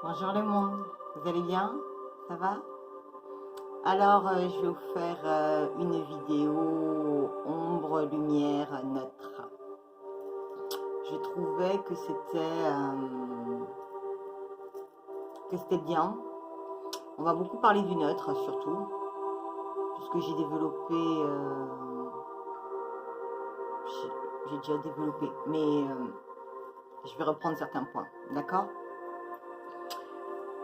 Bonjour le monde, vous allez bien? Ça va? Alors, je vais vous faire une vidéo ombre, lumière, neutre. Je trouvais que c'était bien. On va beaucoup parler du neutre surtout, puisque j'ai déjà développé, mais je vais reprendre certains points, d'accord?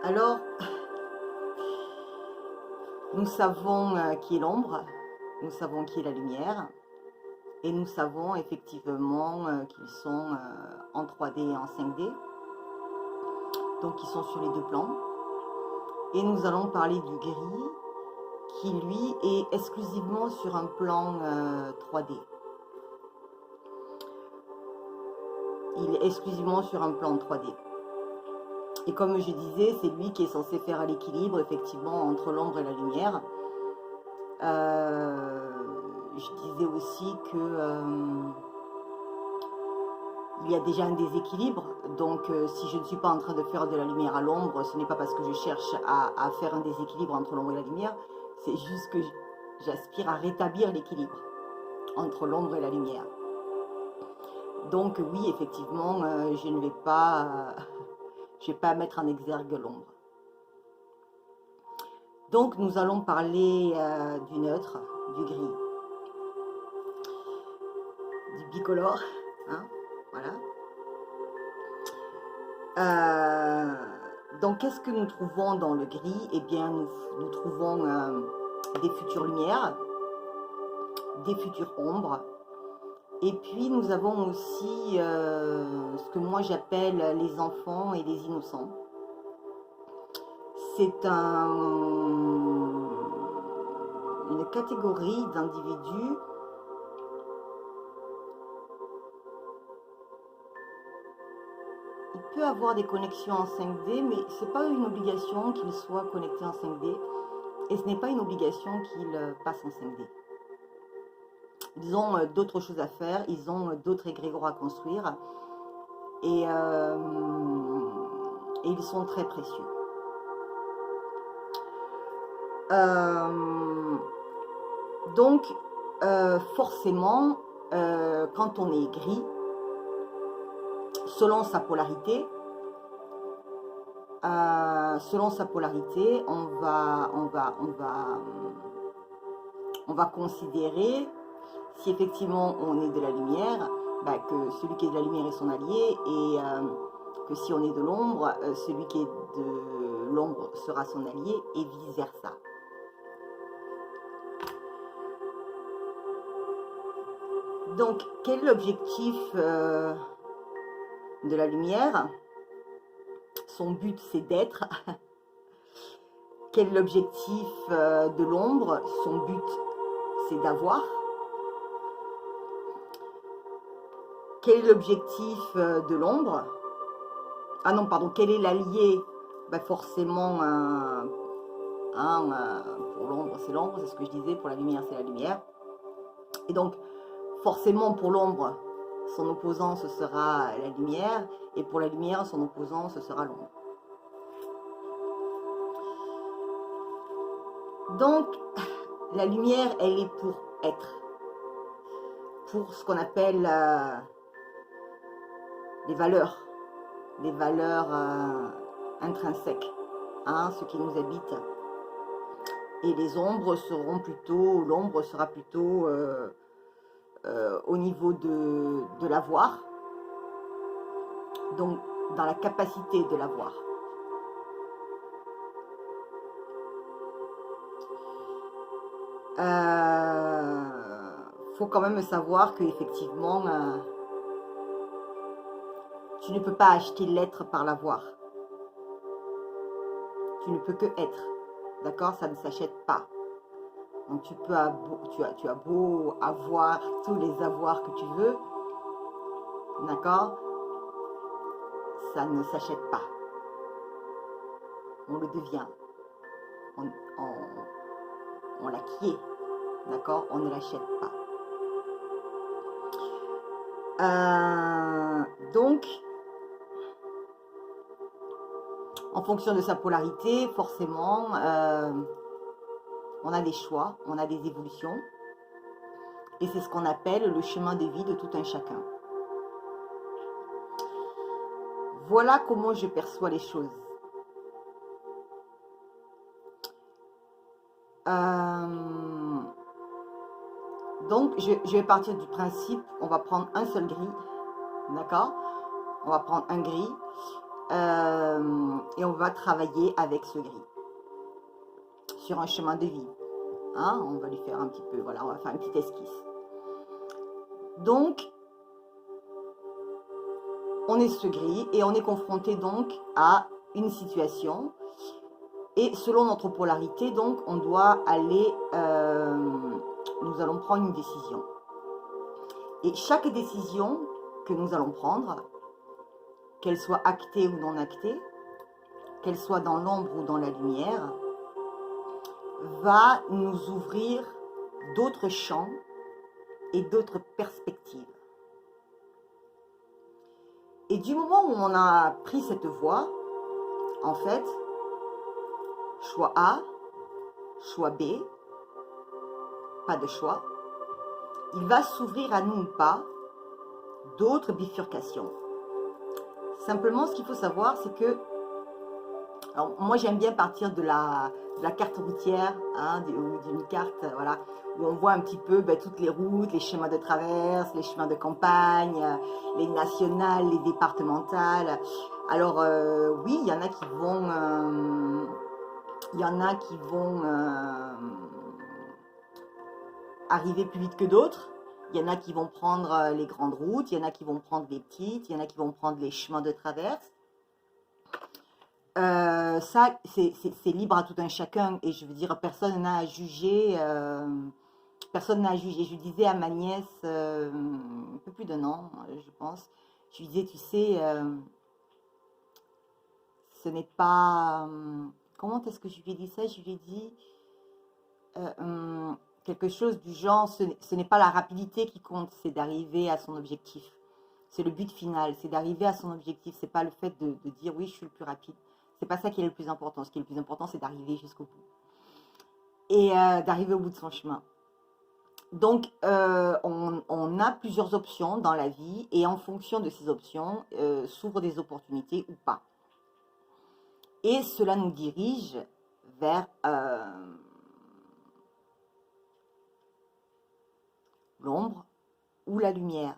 Alors, nous savons qui est l'ombre, nous savons qui est la lumière, et nous savons effectivement qu'ils sont en 3D et en 5D, donc ils sont sur les deux plans. Et nous allons parler du gris, qui lui est exclusivement sur un plan 3D. Il est exclusivement sur un plan 3D. Et comme je disais, c'est lui qui est censé faire l'équilibre effectivement entre l'ombre et la lumière. Je disais aussi que il y a déjà un déséquilibre, donc si je ne suis pas en train de faire de la lumière à l'ombre, ce n'est pas parce que je cherche à faire un déséquilibre entre l'ombre et la lumière, c'est juste que j'aspire à rétablir l'équilibre entre l'ombre et la lumière. Donc oui, effectivement, je ne vais pas, mettre en exergue l'ombre. Donc nous allons parler du neutre, du gris, du bicolore, hein, voilà. Donc qu'est-ce que nous trouvons dans le gris? Eh bien nous trouvons des futures lumières, des futures ombres, et puis nous avons aussi ce que moi j'appelle les enfants et les innocents. C'est une catégorie d'individus il peut avoir des connexions en 5D, mais ce n'est pas une obligation qu'il soit connecté en 5D, et ce n'est pas une obligation qu'il passe en 5D. Ils ont d'autres choses à faire, ils ont d'autres égrégores à construire, et ils sont très précieux. Donc, forcément, quand on est gris, selon sa polarité, on va considérer, si effectivement on est de la lumière, que celui qui est de la lumière est son allié, et que si on est de l'ombre, celui qui est de l'ombre sera son allié, et vice versa. Donc, quel est l'objectif de la lumière? Son but, c'est d'être. Quel est l'objectif de l'ombre? Son but, c'est d'avoir. Quel est l'objectif de l'ombre? Ah non, pardon, quel est l'allié? Forcément, pour l'ombre, c'est l'ombre, c'est ce que je disais, pour la lumière, c'est la lumière. Et donc, forcément, pour l'ombre, son opposant, ce sera la lumière, et pour la lumière, son opposant, ce sera l'ombre. Donc, la lumière, elle est pour être, pour ce qu'on appelle les valeurs intrinsèques, hein, ce qui nous habite. Et les ombres seront plutôt, l'ombre sera plutôt au niveau de l'avoir, donc dans la capacité de l'avoir. Faut quand même savoir que effectivement tu ne peux pas acheter l'être par l'avoir. Tu ne peux que être, d'accord? Ça ne s'achète pas. Donc tu as beau avoir tous les avoirs que tu veux, d'accord? Ça ne s'achète pas. On le devient. On l'acquiert, d'accord? On ne l'achète pas. Donc, En fonction de sa polarité, forcément, on a des choix, on a des évolutions. Et c'est ce qu'on appelle le chemin de vie de tout un chacun. Voilà comment je perçois les choses. Donc, je vais partir du principe, on va prendre un seul gris, d'accord? On va prendre un gris et on va travailler avec ce gris sur un chemin de vie. Hein? On va lui faire un petit peu, voilà, on va faire une petite esquisse. Donc, on est ce gris et on est confronté donc à une situation. Et selon notre polarité, donc, on doit aller, nous allons prendre une décision. Et chaque décision que nous allons prendre, qu'elle soit actée ou non actée, qu'elle soit dans l'ombre ou dans la lumière, va nous ouvrir d'autres champs et d'autres perspectives. Et du moment où on a pris cette voie, en fait, choix A, choix B, pas de choix, il va s'ouvrir à nous ou pas d'autres bifurcations. Simplement, ce qu'il faut savoir, c'est que, alors moi j'aime bien partir de la carte routière, hein, d'une carte, voilà, où on voit un petit peu toutes les routes, les chemins de traverse, les chemins de campagne, les nationales, les départementales. Alors oui, il y en a qui vont, arriver plus vite que d'autres. Il y en a qui vont prendre les grandes routes, il y en a qui vont prendre les petites, il y en a qui vont prendre les chemins de traverse. Ça, c'est libre à tout un chacun, et je veux dire, personne n'a à juger. Personne n'a à juger. Je disais à ma nièce, un peu plus d'1 an, je pense, je lui disais, tu sais, ce n'est pas... comment est-ce que je lui ai dit ça? Je lui ai dit quelque chose du genre, ce n'est pas la rapidité qui compte, c'est d'arriver à son objectif. C'est le but final, c'est d'arriver à son objectif. C'est pas le fait de dire oui, je suis le plus rapide. C'est pas ça qui est le plus important. Ce qui est le plus important, c'est d'arriver jusqu'au bout. Et d'arriver au bout de son chemin. Donc, on a plusieurs options dans la vie, et en fonction de ces options, s'ouvrent des opportunités ou pas. Et cela nous dirige vers l'ombre ou la lumière.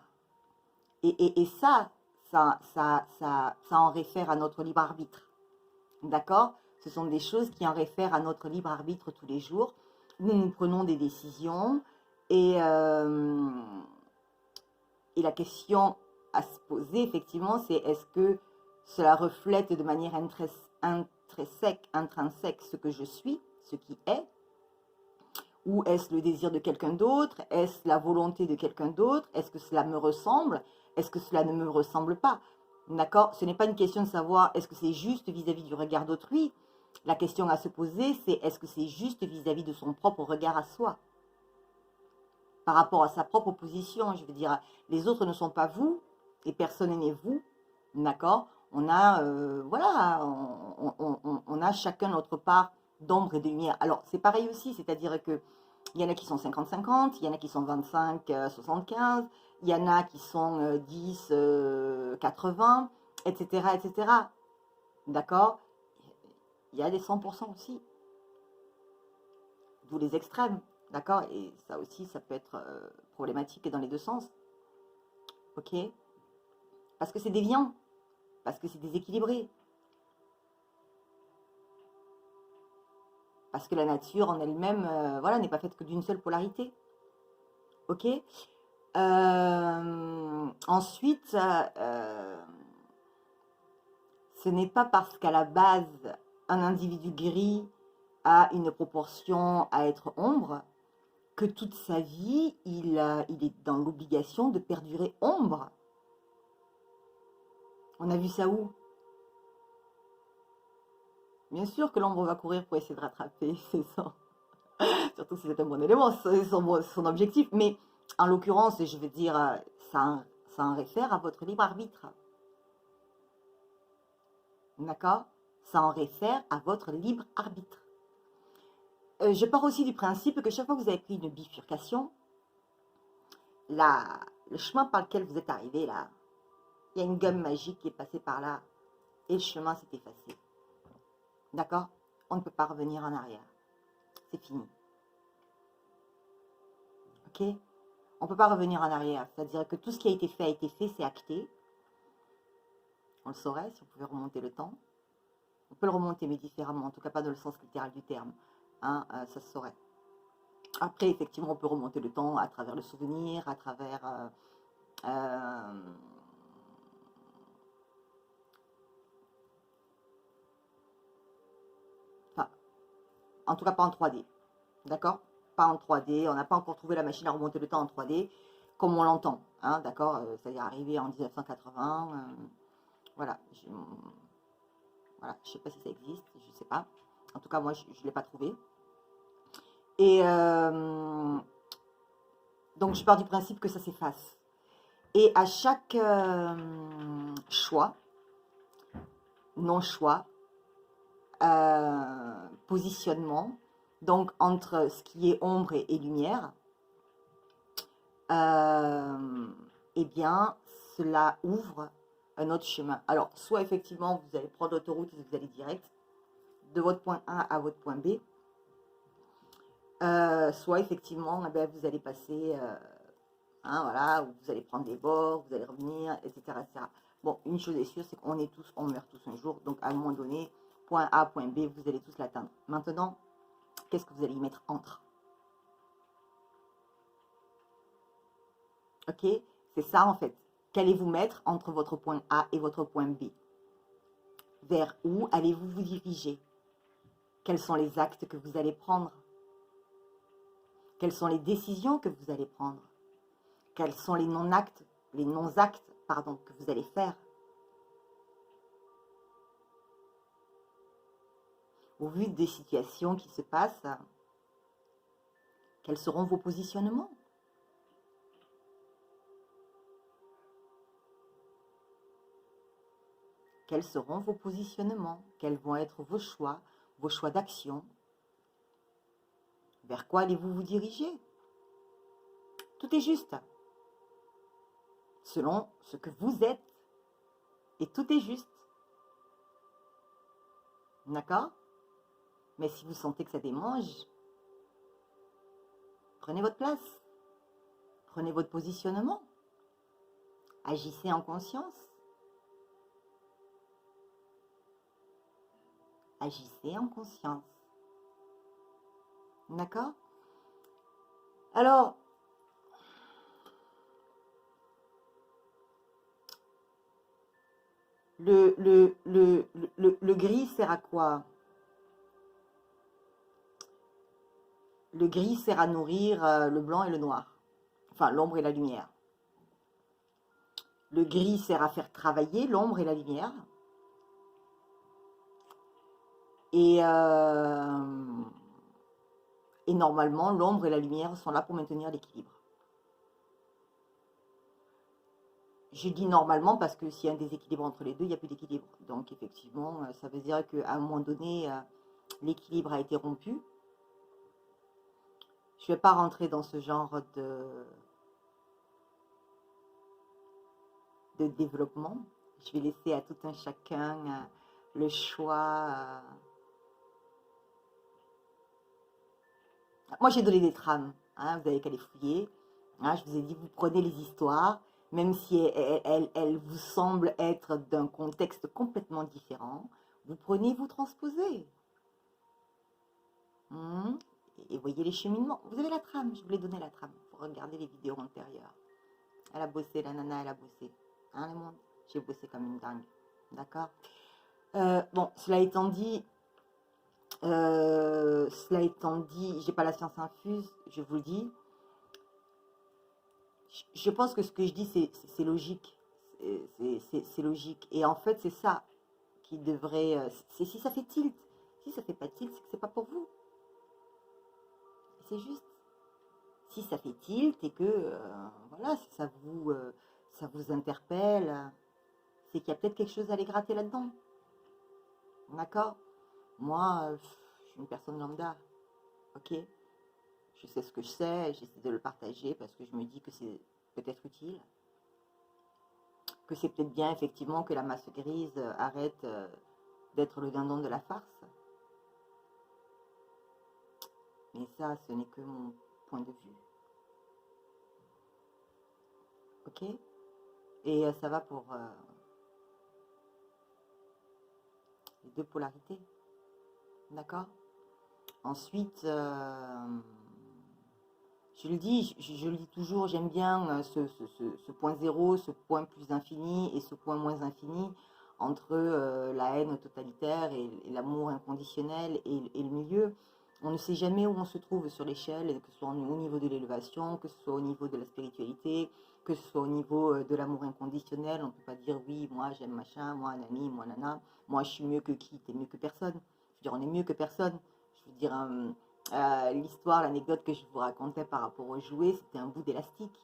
Et ça en réfère à notre libre arbitre. D'accord? Ce sont des choses qui en réfèrent à notre libre arbitre tous les jours, où nous prenons des décisions, et la question à se poser, effectivement, c'est est-ce que cela reflète de manière intrinsèque ce que je suis, ce qui est, ou est-ce le désir de quelqu'un d'autre? Est-ce la volonté de quelqu'un d'autre? Est-ce que cela me ressemble? Est-ce que cela ne me ressemble pas? D'accord? Ce n'est pas une question de savoir est-ce que c'est juste vis-à-vis du regard d'autrui. La question à se poser, c'est est-ce que c'est juste vis-à-vis de son propre regard à soi? Par rapport à sa propre position, je veux dire, les autres ne sont pas vous, et personne n'est vous. D'accord? On a, voilà, on a chacun notre part d'ombre et de lumière. Alors, c'est pareil aussi, c'est-à-dire que il y en a qui sont 50-50, il y en a qui sont 25-75, il y en a qui sont 10-80, etc., etc. D'accord? Il y a des 100% aussi. D'où les extrêmes. D'accord? Et ça aussi, ça peut être problématique dans les deux sens. Ok? Parce que c'est déviant. Parce que c'est déséquilibré. Parce que la nature en elle-même, voilà, n'est pas faite que d'une seule polarité. Ok? Ensuite, ce n'est pas parce qu'à la base, un individu gris a une proportion à être ombre, que toute sa vie, il est dans l'obligation de perdurer ombre. On a vu ça où? Bien sûr que l'ombre va courir pour essayer de rattraper, c'est ça. Surtout si c'est un bon élément, c'est son objectif. Mais en l'occurrence, je veux dire, ça en réfère à votre libre arbitre. D'accord? Ça en réfère à votre libre arbitre. Je pars aussi du principe que chaque fois que vous avez pris une bifurcation, le chemin par lequel vous êtes arrivé là, il y a une gomme magique qui est passée par là et le chemin s'est effacé. D'accord? On ne peut pas revenir en arrière. C'est fini. Ok? On ne peut pas revenir en arrière. C'est-à-dire que tout ce qui a été fait, c'est acté. On le saurait si on pouvait remonter le temps. On peut le remonter, mais différemment. En tout cas, pas dans le sens littéral du terme. Hein, ça se saurait. Après, effectivement, on peut remonter le temps à travers le souvenir, à travers... enfin, en tout cas, pas en 3D. D'accord? Pas en 3D. On n'a pas encore trouvé la machine à remonter le temps en 3D, comme on l'entend. Hein, d'accord? C'est-à-dire arrivé en 1980. Voilà. Voilà. Je ne sais pas si ça existe. Je ne sais pas. En tout cas, moi, je ne l'ai pas trouvé. Et donc, je pars du principe que ça s'efface. Et à chaque choix, non-choix, positionnement, donc entre ce qui est ombre et lumière, eh bien, cela ouvre un autre chemin. Alors, soit effectivement, vous allez prendre l'autoroute et vous allez direct de votre point A à votre point B, soit effectivement, eh bien, vous allez passer, hein, voilà, vous allez prendre des bords, vous allez revenir, etc., etc. Bon, une chose est sûre, c'est qu'on est tous, on meurt tous un jour, donc à un moment donné, point A, point B, vous allez tous l'atteindre. Maintenant, qu'est-ce que vous allez y mettre entre? Ok? C'est ça en fait. Qu'allez-vous mettre entre votre point A et votre point B? Vers où allez-vous vous diriger? Quels sont les actes que vous allez prendre? Quelles sont les décisions que vous allez prendre? Quels sont les non-actes, pardon, que vous allez faire? Au vu des situations qui se passent, quels seront vos positionnements? Quels seront vos positionnements? Quels vont être vos choix d'action? Vers quoi allez-vous vous diriger? Tout est juste. Selon ce que vous êtes. Et tout est juste. D'accord? Mais si vous sentez que ça démange, prenez votre place. Prenez votre positionnement. Agissez en conscience. Agissez en conscience. D'accord? Alors, le gris sert à quoi? Le gris sert à nourrir le blanc et le noir. Enfin, l'ombre et la lumière. Le gris sert à faire travailler l'ombre et la lumière. Et normalement, l'ombre et la lumière sont là pour maintenir l'équilibre. Je dis normalement parce que s'il y a un déséquilibre entre les deux, il n'y a plus d'équilibre. Donc effectivement, ça veut dire qu'à un moment donné, l'équilibre a été rompu. Je ne vais pas rentrer dans ce genre de développement. Je vais laisser à tout un chacun le choix. Moi, j'ai donné des trames. Hein, vous n'avez qu'à les fouiller. Hein, je vous ai dit, vous prenez les histoires, même si elles vous semblent être d'un contexte complètement différent. Vous prenez, vous transposez. Et voyez les cheminements. Vous avez la trame, je vous l'ai donné la trame. Pour regarder les vidéos antérieures. Elle a bossé, la nana, elle a bossé. Hein, le monde? J'ai bossé comme une dingue. D'accord? Bon, cela étant dit, j'ai pas la science infuse, je vous le dis. Je pense que ce que je dis, c'est logique. C'est logique. Et en fait, c'est ça qui devrait... c'est si ça fait tilt. Si ça fait pas tilt, c'est que c'est pas pour vous. C'est juste. Si ça fait tilt et que, voilà, si ça vous interpelle, c'est qu'il y a peut-être quelque chose à aller gratter là-dedans. D'accord? Moi, je suis une personne lambda, ok? Je sais ce que je sais, j'essaie de le partager parce que je me dis que c'est peut-être utile, que c'est peut-être bien effectivement que la masse grise arrête d'être le dindon de la farce. Mais ça, ce n'est que mon point de vue, ok? Et ça va pour les deux polarités, d'accord? Ensuite, je le dis, je le dis toujours, j'aime bien ce point zéro, ce point plus infini et ce point moins infini entre la haine totalitaire et l'amour inconditionnel et le milieu. On ne sait jamais où on se trouve sur l'échelle, que ce soit au niveau de l'élévation, que ce soit au niveau de la spiritualité, que ce soit au niveau de l'amour inconditionnel. On ne peut pas dire oui, moi j'aime machin, moi nani, moi nana, moi je suis mieux que qui, t'es mieux que personne. Je veux dire, on est mieux que personne. Je veux dire, l'histoire, l'anecdote que je vous racontais par rapport au jouet, c'était un bout d'élastique.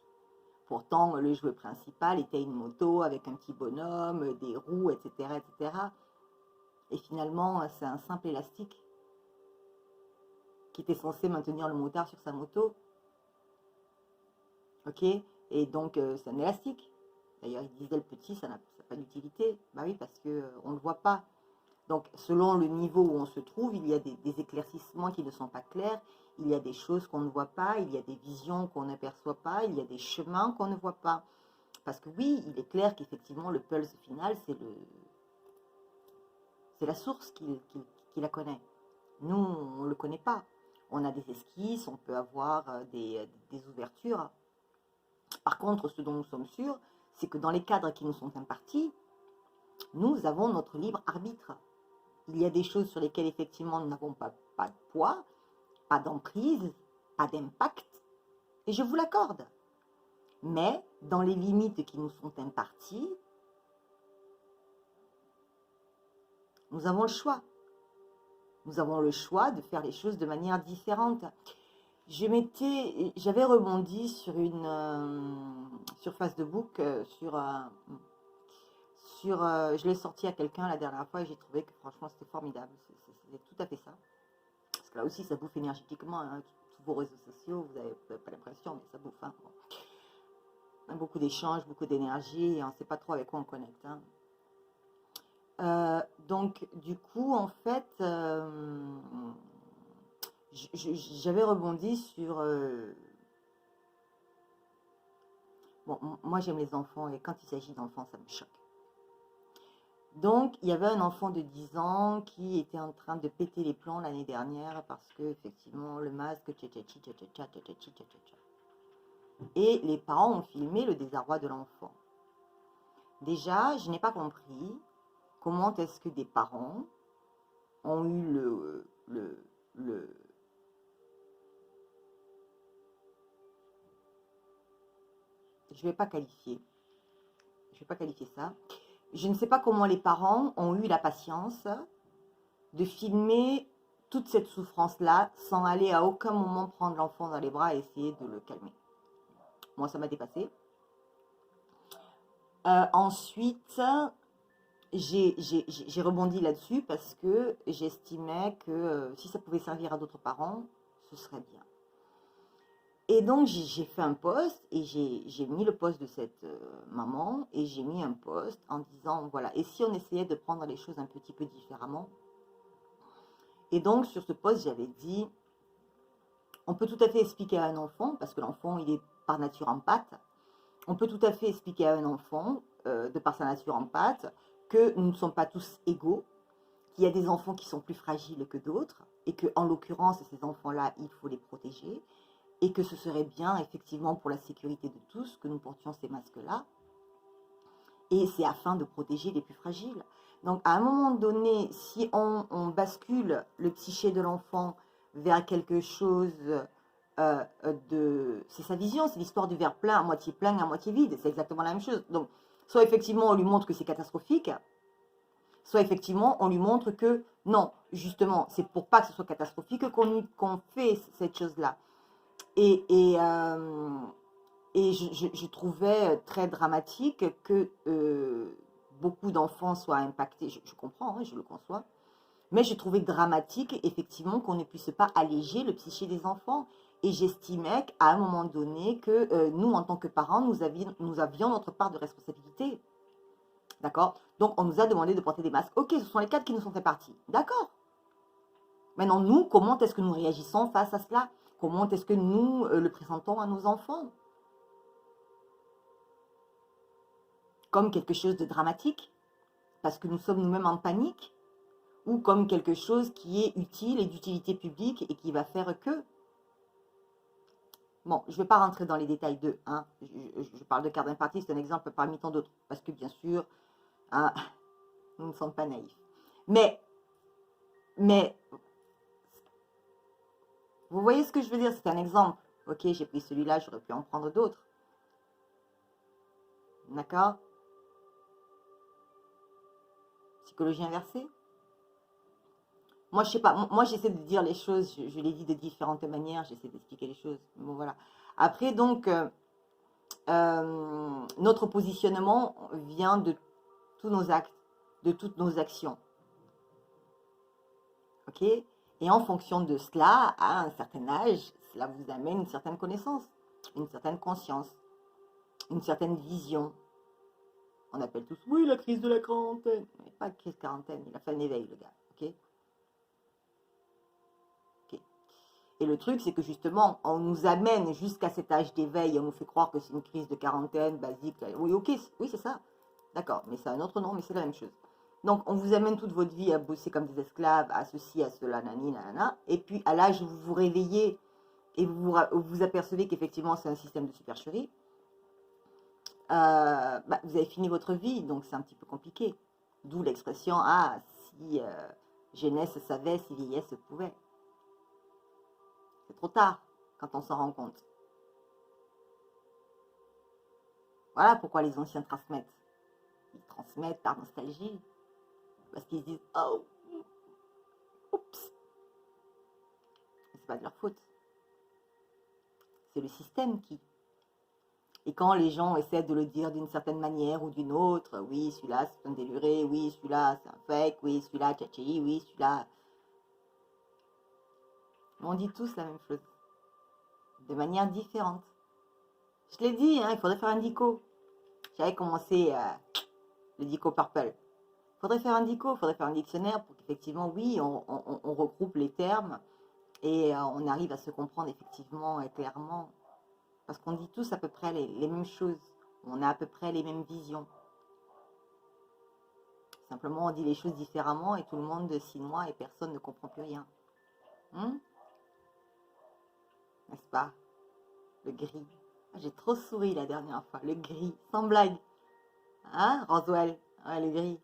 Pourtant, le jouet principal était une moto avec un petit bonhomme, des roues, etc. etc. Et finalement, c'est un simple élastique qui était censé maintenir le motard sur sa moto. Ok? Et donc, c'est un élastique. D'ailleurs, il disait le petit, ça n'a pas d'utilité. Bah oui, parce qu'on ne le voit pas. Donc, selon le niveau où on se trouve, il y a des éclaircissements qui ne sont pas clairs, il y a des choses qu'on ne voit pas, il y a des visions qu'on n'aperçoit pas, il y a des chemins qu'on ne voit pas. Parce que oui, il est clair qu'effectivement, le pulse final, c'est la source qui la connaît. Nous, on ne le connaît pas. On a des esquisses, on peut avoir des ouvertures. Par contre, ce dont nous sommes sûrs, c'est que dans les cadres qui nous sont impartis, nous avons notre libre arbitre. Il y a des choses sur lesquelles effectivement nous n'avons pas de poids, pas d'emprise, pas d'impact, et je vous l'accorde. Mais dans les limites qui nous sont imparties, nous avons le choix. Nous avons le choix de faire les choses de manière différente. J'avais rebondi sur sur Facebook, je l'ai sorti à quelqu'un la dernière fois et j'ai trouvé que franchement c'était formidable. C'est tout à fait ça. Parce que là aussi ça bouffe énergétiquement, hein, tous vos réseaux sociaux, vous n'avez pas l'impression, mais ça bouffe. Hein. Bon. Beaucoup d'échanges, beaucoup d'énergie et on ne sait pas trop avec quoi on connecte. Hein. Donc du coup en fait j'avais rebondi sur bon, moi j'aime les enfants et quand il s'agit d'enfants ça me choque. Donc il y avait un enfant de 10 ans qui était en train de péter les plombs l'année dernière parce que effectivement le masque et les parents ont filmé le désarroi de l'enfant. Déjà je n'ai pas compris comment est-ce que des parents ont eu je ne vais pas qualifier ça. Je ne sais pas comment les parents ont eu la patience de filmer toute cette souffrance-là sans aller à aucun moment prendre l'enfant dans les bras et essayer de le calmer. Moi, ça m'a dépassé. Ensuite, j'ai rebondi là-dessus parce que j'estimais que si ça pouvait servir à d'autres parents, ce serait bien. Et donc, j'ai fait un post et j'ai mis le post de cette maman et j'ai mis un post en disant, voilà, et si on essayait de prendre les choses un petit peu différemment. Et donc, sur ce post, j'avais dit, on peut tout à fait expliquer à un enfant, parce que l'enfant, il est par nature empathe, on peut tout à fait expliquer à un enfant, de par sa nature empathe, que nous ne sommes pas tous égaux, qu'il y a des enfants qui sont plus fragiles que d'autres, et que en l'occurrence, ces enfants-là, il faut les protéger, et que ce serait bien, effectivement, pour la sécurité de tous, que nous portions ces masques-là. Et c'est afin de protéger les plus fragiles. Donc, à un moment donné, si on bascule le psyché de l'enfant vers quelque chose c'est sa vision, c'est l'histoire du verre plein, à moitié vide, c'est exactement la même chose. Donc, soit effectivement, on lui montre que c'est catastrophique, soit effectivement, on lui montre que non, justement, c'est pour pas que ce soit catastrophique qu'on fait cette chose-là. Et je trouvais très dramatique que beaucoup d'enfants soient impactés. Je comprends, hein, je le conçois. Mais je trouvais dramatique, effectivement, qu'on ne puisse pas alléger le psyché des enfants. Et j'estimais qu'à un moment donné, que nous, en tant que parents, nous avions notre part de responsabilité. D'accord? Donc, on nous a demandé de porter des masques. Ok, ce sont les cadres qui nous sont fait partie. D'accord. Maintenant, nous, comment est-ce que nous réagissons face à cela? Comment est-ce que nous le présentons à nos enfants? Comme quelque chose de dramatique, parce que nous sommes nous-mêmes en panique, ou comme quelque chose qui est utile et d'utilité publique et qui va faire que... Bon, je ne vais pas rentrer dans les détails de... Hein, je parle de carte partie, c'est un exemple parmi tant d'autres, parce que bien sûr, hein, nous ne sommes pas naïfs. Mais, vous voyez ce que je veux dire? C'est un exemple. Ok, j'ai pris celui-là, j'aurais pu en prendre d'autres. D'accord? Psychologie inversée. Moi, je sais pas. Moi, j'essaie de dire les choses. Je les dis de différentes manières. J'essaie d'expliquer les choses. Bon, voilà. Après, donc, notre positionnement vient de tous nos actes, de toutes nos actions. Ok? Et en fonction de cela, à un certain âge, cela vous amène une certaine connaissance, une certaine conscience, une certaine vision. On appelle tous, oui, la crise de la quarantaine. Mais pas de crise de quarantaine, il a fait un éveil, le gars. Ok? Ok. Et le truc, c'est que justement, on nous amène jusqu'à cet âge d'éveil, on nous fait croire que c'est une crise de quarantaine basique. Oui, ok, oui, c'est ça. D'accord, mais c'est un autre nom, mais c'est la même chose. Donc, on vous amène toute votre vie à bosser comme des esclaves, à ceci, à cela, nani, nanana. Et puis, à l'âge où vous vous réveillez et vous apercevez qu'effectivement, c'est un système de supercherie, vous avez fini votre vie, donc c'est un petit peu compliqué. D'où l'expression, ah, si jeunesse savait, si vieillesse pouvait. C'est trop tard quand on s'en rend compte. Voilà pourquoi les anciens transmettent. Ils transmettent par nostalgie. Parce qu'ils se disent, oh, oups. C'est pas de leur faute. C'est le système qui. Et quand les gens essaient de le dire d'une certaine manière ou d'une autre, oui, celui-là c'est un déluré, oui, celui-là c'est un fake, oui, celui-là tchatchi, oui, celui-là. On dit tous la même chose, de manière différente. Je l'ai dit, hein, il faudrait faire un dico. J'avais commencé le dico purple. Il faudrait faire un dico, il faudrait faire un dictionnaire pour qu'effectivement, oui, on regroupe les termes et on arrive à se comprendre effectivement et clairement. Parce qu'on dit tous à peu près les mêmes choses. On a à peu près les mêmes visions. Simplement, on dit les choses différemment et tout le monde s'y noie et personne ne comprend plus rien. N'est-ce pas? Le gris. J'ai trop souri la dernière fois. Le gris, sans blague. Hein, Roswell? Ouais, le gris.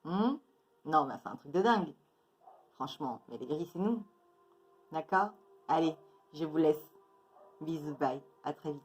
Non, mais c'est un truc de dingue. Franchement, mais les gris, c'est nous. D'accord? Allez, je vous laisse. Bisous, bye. À très vite.